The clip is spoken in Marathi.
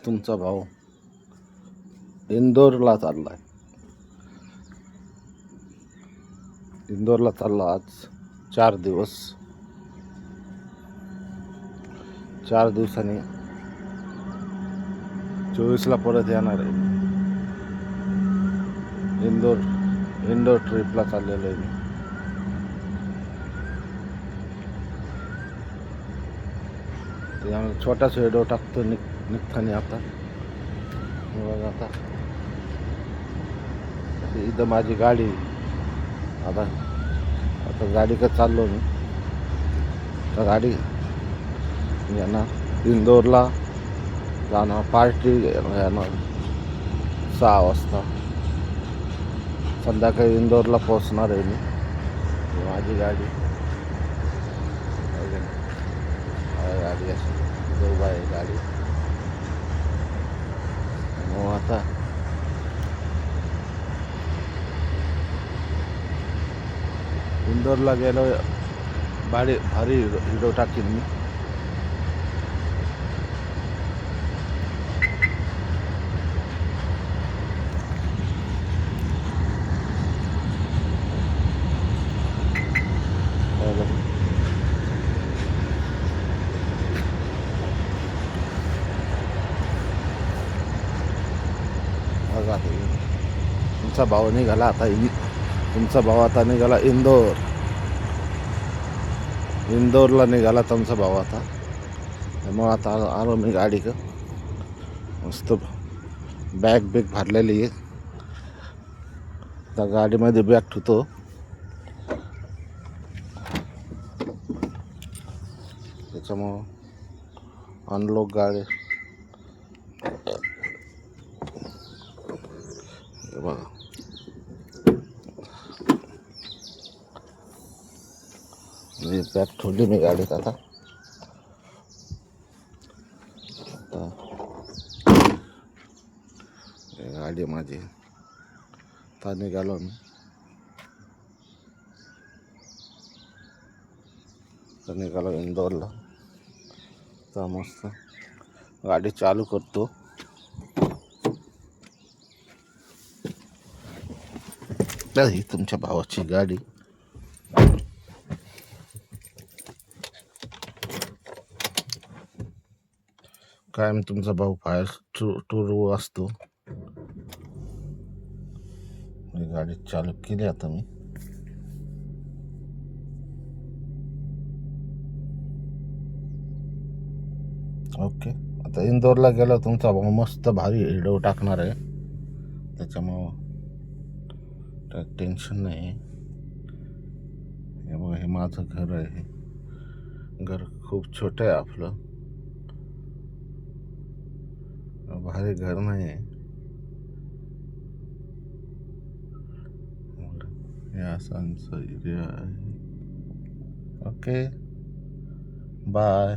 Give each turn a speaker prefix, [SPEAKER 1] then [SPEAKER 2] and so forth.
[SPEAKER 1] तुमचा भाऊ इंदोरला चाललाय. इंदोरला चालला आज 4 दिवस. 4 दिवसांनी 24ला परत येणार आहे. इंदोर ट्रिपला चाललेलो आहे मी. त्यामुळे छोटासा व्हिडिओ टाकतो निघताना आता. बघा आता इथं माझी गाडी. आता गाडीकडे चाललो मी. तर गाडी येणार इंदोरला जाणार. पार्टी येणार 6 वाजता. संध्याकाळी इंदोरला पोहोचणार आहे मी. माझी गाडी अशी दुबई आहे गाडी. मग आता इंदोरला गेलो. भारी व्हिडिओ टाकीन मी. बघा तुमचा भाऊ निघाला आता. तुमचा भाऊ आता निघाला इंदोरला निघाला तुमचा भाऊ आता. मग आता आलो मी गाडीकडं. मस्त बॅग भरलेली आहे. त्या गाडीमध्ये बॅग ठेवतो. त्याच्यामुळं अनलॉक गाडी. बघा मी बॅग ठेवली मी गाडीत. आता गाडी माझी. आता निघालो मी. तर निघालो इंदोरला. तर मस्त गाडी चालू करतो. ही तुमच्या भावाची गाडी. कायम तुमचा भाऊ फायर टूर असतो. गाडी चालू केली आता मी. ओके. आता इंदोरला गेलो. तुमचा भाऊ मस्त भारी व्हिडिओ टाकणार आहे. त्याच्यामुळं टेन्शन नाही. हे बघा, हे माझं घर आहे. घर खूप छोटं आहे आपलं. भारी घर नाही आहे. हे असं एरिया आहे. Okay bye.